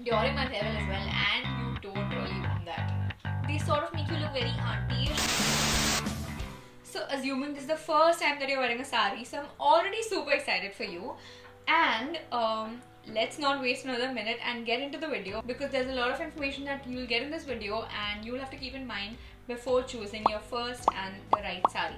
during my farewell as well, and you don't really want that. They sort of make you look very auntie-ish. So assuming this is the first time that you're wearing a sari, so I'm already super excited for you. And let's not waste another minute and get into the video, because there's a lot of information that you'll get in this video and you'll have to keep in mind before choosing your first and the right sari.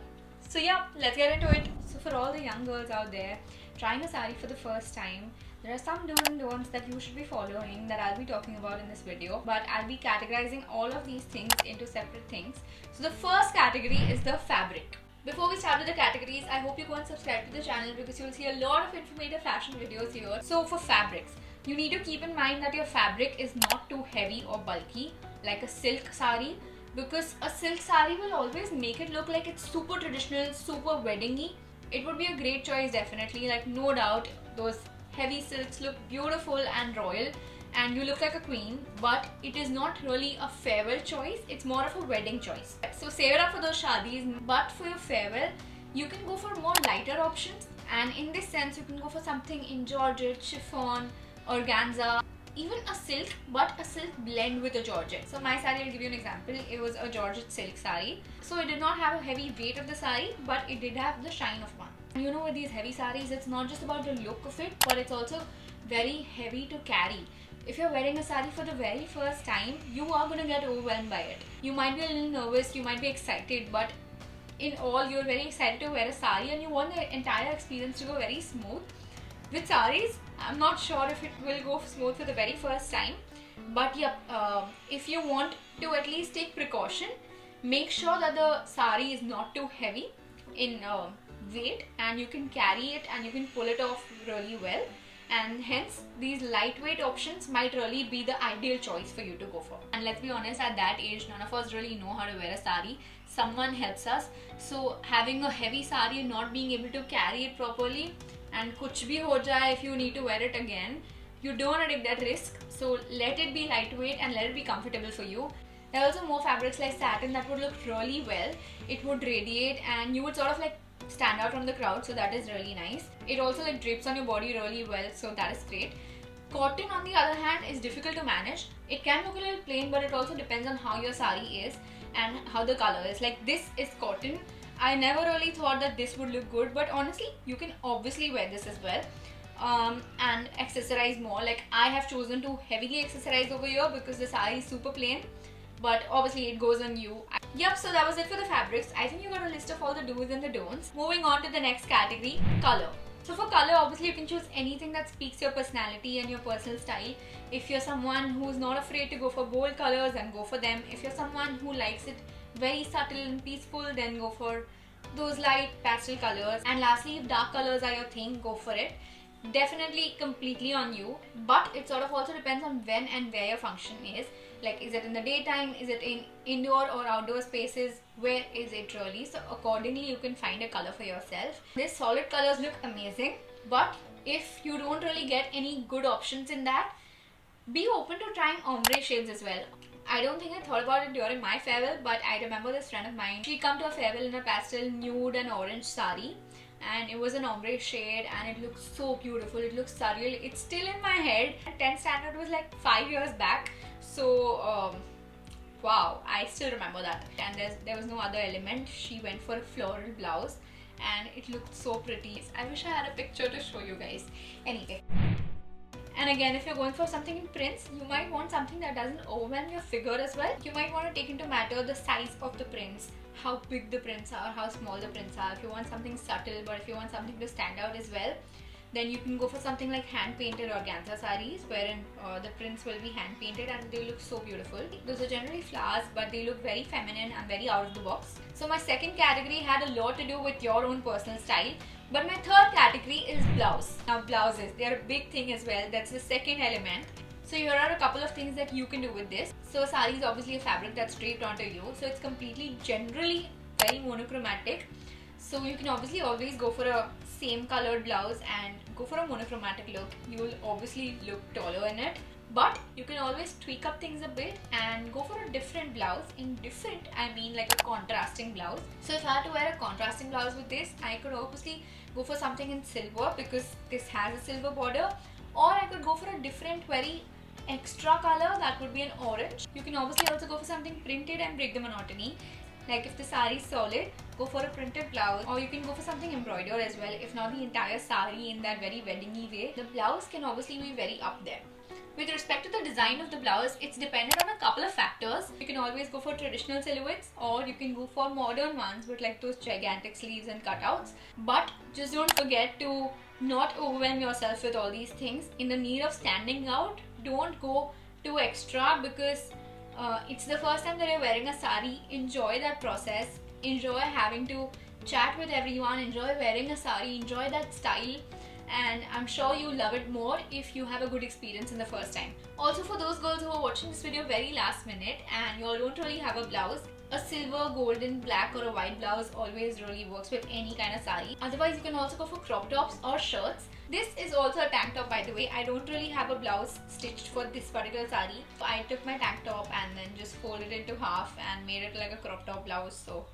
So yeah, let's get into it. So for all the young girls out there trying a sari for the first time, there are some do's and don'ts that you should be following that I'll be talking about in this video, but I'll be categorizing all of these things into separate things. So the first category is the fabric. Before we start with the categories, I hope you go and subscribe to the channel, because you'll see a lot of informative fashion videos here. So for fabrics, you need to keep in mind that your fabric is not too heavy or bulky like a silk sari, because a silk sari will always make it look like it's super traditional, super weddingy. It would be a great choice, definitely, like no doubt. Those heavy silks look beautiful and royal and you look like a queen, but it is not really a farewell choice, it's more of a wedding choice. So save it up for those shadis, but for your farewell, you can go for more lighter options, and in this sense, you can go for something in georgette, chiffon, organza, even a silk, but a silk blend with a georgette. So my sari, I'll give you an example. It was a georgette silk sari. So it did not have a heavy weight of the sari, but it did have the shine of one. You know, with these heavy saris, it's not just about the look of it, but it's also very heavy to carry. If you're wearing a sari for the very first time, you are going to get overwhelmed by it. You might be a little nervous, you might be excited, but in all, you're very excited to wear a sari and you want the entire experience to go very smooth. With saris, I'm not sure if it will go smooth for the very first time, but yeah, if you want to at least take precaution, make sure that the sari is not too heavy in weight and you can carry it and you can pull it off really well. And hence, these lightweight options might really be the ideal choice for you to go for. And let's be honest, at that age, none of us really know how to wear a sari. Someone helps us. So having a heavy sari and not being able to carry it properly, and kuch bhi ho jaye if you need to wear it again, you don't want to take that risk. So let it be lightweight and let it be comfortable for you. There are also more fabrics like satin that would look really well. It would radiate and you would sort of like stand out from the crowd, so that is really nice. It also like drapes on your body really well, so that is great. Cotton, on the other hand, is difficult to manage. It can look a little plain, but it also depends on how your sari is and how the color is. Like this is cotton. I never really thought that this would look good, but honestly, you can obviously wear this as well and accessorize more. Like I have chosen to heavily accessorize over here because the sari is super plain, but obviously it goes on you. Yep, so that was it for the fabrics. I think you got a list of all the do's and the don'ts. Moving on to the next category, color. So for color, obviously you can choose anything that speaks your personality and your personal style. If you're someone who's not afraid to go for bold colors, then go for them. If you're someone who likes it very subtle and peaceful, then go for those light pastel colors. And lastly, if dark colors are your thing, go for it. Definitely completely on you, but it sort of also depends on when and where your function is. Like, is it in the daytime, is it in indoor or outdoor spaces, where is it really? So accordingly you can find a color for yourself. These solid colors look amazing, but if you don't really get any good options in that, be open to trying ombre shades as well. I don't think I thought about it during my farewell, but I remember this friend of mine, she come to a farewell in a pastel nude and orange sari, and it was an ombre shade and it looked so beautiful. It looks surreal. It's still in my head. 10th standard was like 5 years back, so wow, I still remember that. And there was no other element. She went for a floral blouse and it looked so pretty. I wish I had a picture to show you guys. Anyway, and again, if you're going for something in prints, you might want something that doesn't overwhelm your figure as well. You might want to take into matter the size of the prints, how big the prints are, how small the prints are. If you want something subtle, but if you want something to stand out as well, then you can go for something like hand-painted organza sarees, wherein the prints will be hand-painted and they look so beautiful. Those are generally flowers, but they look very feminine and very out of the box. So my second category had a lot to do with your own personal style. But my third category is blouse. Now blouses, they are a big thing as well. That's the second element. So here are a couple of things that you can do with this. So sari is obviously a fabric that's draped onto you. So it's completely, generally very monochromatic. So you can obviously always go for a same colored blouse and go for a monochromatic look. You will obviously look taller in it. But you can always tweak up things a bit and go for a different blouse. In different, I mean like a contrasting blouse. So if I had to wear a contrasting blouse with this, I could obviously go for something in silver because this has a silver border, or I could go for a different, very extra color, that would be an orange. You can obviously also go for something printed and break the monotony. Like if the saree is solid, go for a printed blouse, or you can go for something embroidered as well, if not the entire saree in that very weddingy way. The blouse can obviously be very up there. With respect to the design of the blouse, it's dependent on a couple of factors. You can always go for traditional silhouettes, or you can go for modern ones with like those gigantic sleeves and cutouts. But just don't forget to not overwhelm yourself with all these things. In the need of standing out, don't go too extra, because it's the first time that you're wearing a saree. Enjoy that process, enjoy having to chat with everyone, enjoy wearing a saree, enjoy that style, and I'm sure you love it more if you have a good experience in the first time. Also, for those girls who are watching this video very last minute and you all don't really have a blouse, a silver, golden, black or a white blouse always really works with any kind of saree. Otherwise, you can also go for crop tops or shirts. This is also a tank top, by the way. I don't really have a blouse stitched for this particular saree. I took my tank top and then just folded it into half and made it like a crop top blouse. So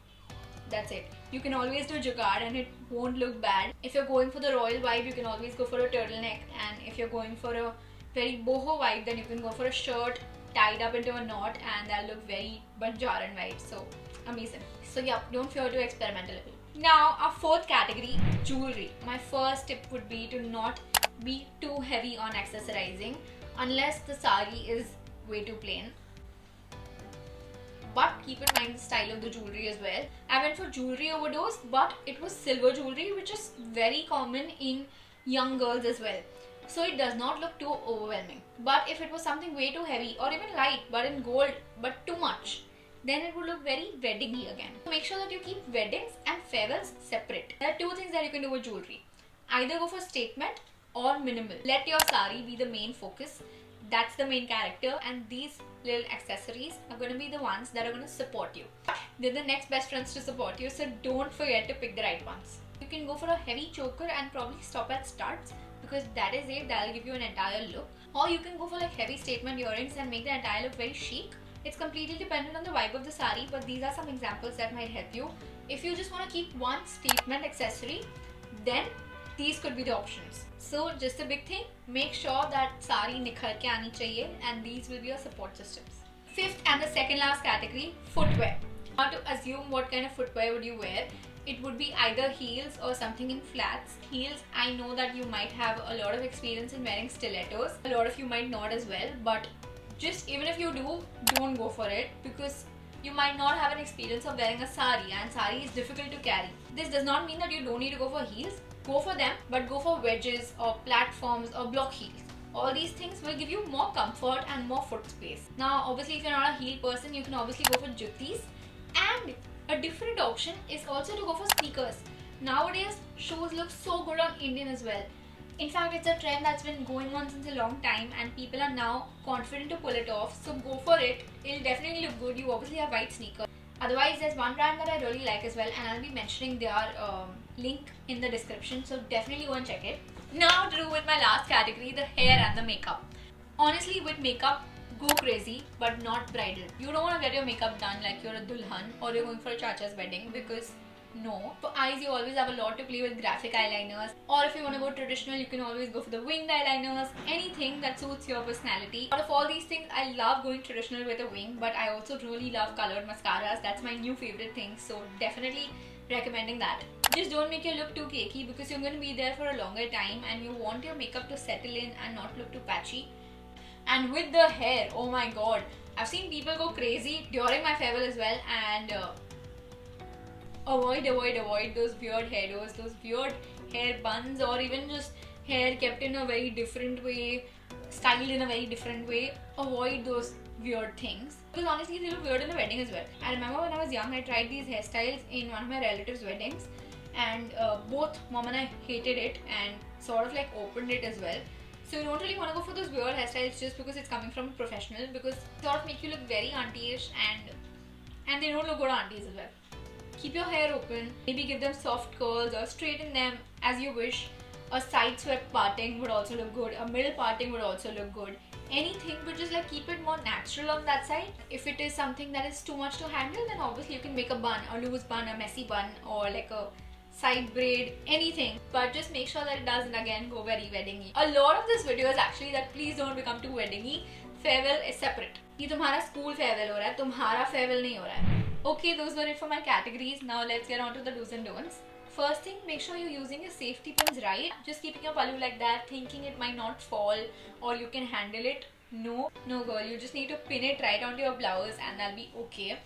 that's it. You can always do juggaad and it won't look bad. If you're going for the royal vibe, you can always go for a turtleneck, and if you're going for a very boho vibe, then you can go for a shirt tied up into a knot, and that'll look very Banjaran vibe. So amazing. So yeah, don't fear to experiment a little. Now our fourth category, jewelry. My first tip would be to not be too heavy on accessorizing unless the saree is way too plain. But keep in mind the style of the jewelry as well. I went for jewelry overdose, but it was silver jewelry, which is very common in young girls as well. So it does not look too overwhelming. But if it was something way too heavy or even light but in gold but too much, then it would look very weddingy again. So make sure that you keep weddings and farewells separate. There are two things that you can do with jewelry. Either go for statement or minimal. Let your saree be the main focus. That's the main character, and these little accessories are going to be the ones that are going to support you. They're the next best friends to support you, so don't forget to pick the right ones. You can go for a heavy choker and probably stop at studs, because that is it, that'll give you an entire look. Or you can go for like heavy statement earrings and make the entire look very chic. It's completely dependent on the vibe of the saree, but these are some examples that might help you. If you just want to keep one statement accessory, then these could be the options. So just a big thing, make sure that saree nikhar ke aani chahiye, and these will be your support systems. Fifth and the second last category, footwear. Now to assume what kind of footwear would you wear, it would be either heels or something in flats. Heels, I know that you might have a lot of experience in wearing stilettos. A lot of you might not as well, but just even if you do, don't go for it, because you might not have an experience of wearing a saree, and saree is difficult to carry. This does not mean that you don't need to go for heels. Go for them, but go for wedges or platforms or block heels. All these things will give you more comfort and more foot space. Now obviously if you're not a heel person, you can obviously go for juttis, and a different option is also to go for sneakers. Nowadays shoes look so good on Indian as well. In fact, it's a trend that's been going on since a long time, and people are now confident to pull it off, so go for it. It'll definitely look good. You obviously have white sneakers. Otherwise, there's one brand that I really like as well, and I'll be mentioning their link in the description, so definitely go and check it. Now to do with my last category, the hair and the makeup. Honestly, with makeup, go crazy, but not bridal. You don't want to get your makeup done like you're a dulhan or you're going for a chacha's wedding, because no. For eyes, you always have a lot to play with graphic eyeliners, or if you want to go traditional, you can always go for the winged eyeliners, anything that suits your personality. Out of all these things, I love going traditional with a wing, but I also really love colored mascaras. That's my new favorite thing, so definitely recommending that. Just don't make your look too cakey, because you're going to be there for a longer time and you want your makeup to settle in and not look too patchy. And with the hair, oh my god, I've seen people go crazy during my farewell as well, and avoid those weird hairdos, those weird hair buns, or even just hair kept in a very different way, styled in a very different way. Avoid those weird things, because honestly they look weird in a wedding as well. I remember when I was young, I tried these hairstyles in one of my relatives' weddings, and both mom and I hated it and sort of like opened it as well. So you don't really want to go for those weird hairstyles just because it's coming from a professional, because they sort of make you look very auntie-ish, and they don't look good on aunties as well. Keep your hair open, maybe give them soft curls or straighten them as you wish. A side swept parting would also look good, a middle parting would also look good. Anything, but just like keep it more natural on that side. If it is something that is too much to handle, then obviously you can make a bun, a loose bun, a messy bun, or like a side braid, anything, but just make sure that it doesn't again go very weddingy. A lot of this video is actually that please don't become too weddingy. Farewell is separate. ये तुम्हारा school farewell हो रहा है, तुम्हारा farewell नहीं हो रहा है. Okay, those were it for my categories. Now let's get on to the do's and don'ts. First thing, make sure you're using your safety pins right. Just keeping your pallu like that, thinking it might not fall or you can handle it. No girl, you just need to pin it right onto your blouse and that'll be okay.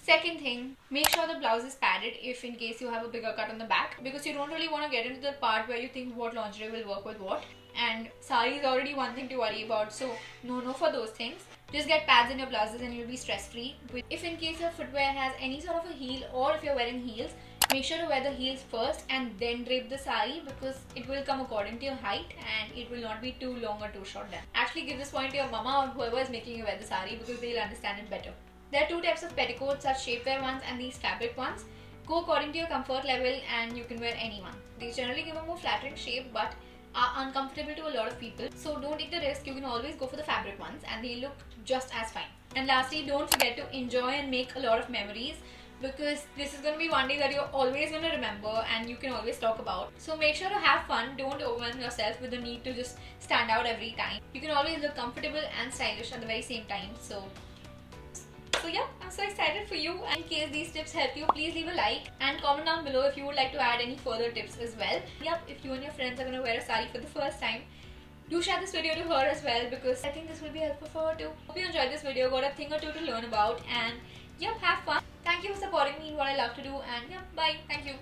Second thing, make sure the blouse is padded if in case you have a bigger cut on the back, because you don't really want to get into the part where you think what lingerie will work with what, and saree is already one thing to worry about, so no for those things. Just get pads in your blouses and you'll be stress free. If in case your footwear has any sort of a heel, or if you're wearing heels, make sure to wear the heels first and then drape the saree, because it will come according to your height and it will not be too long or too short then. Actually give this point to your mama or whoever is making you wear the saree, because they'll understand it better. There are two types of petticoats, such shapewear ones and these fabric ones. Go according to your comfort level and you can wear any one. These generally give a more flattering shape but are uncomfortable to a lot of people. So don't take the risk, you can always go for the fabric ones and they look just as fine. And lastly, don't forget to enjoy and make a lot of memories, because this is going to be one day that you're always going to remember and you can always talk about. So make sure to have fun, don't overwhelm yourself with the need to just stand out every time. You can always look comfortable and stylish at the very same time. So yeah, I'm so excited for you. In case these tips help you, please leave a like and comment down below if you would like to add any further tips as well. Yep, if you and your friends are going to wear a saree for the first time, do share this video to her as well, because I think this will be helpful for her too. Hope you enjoyed this video, got a thing or two to learn about, and yep, have fun. Thank you for supporting me in what I love to do, and yep, bye. Thank you.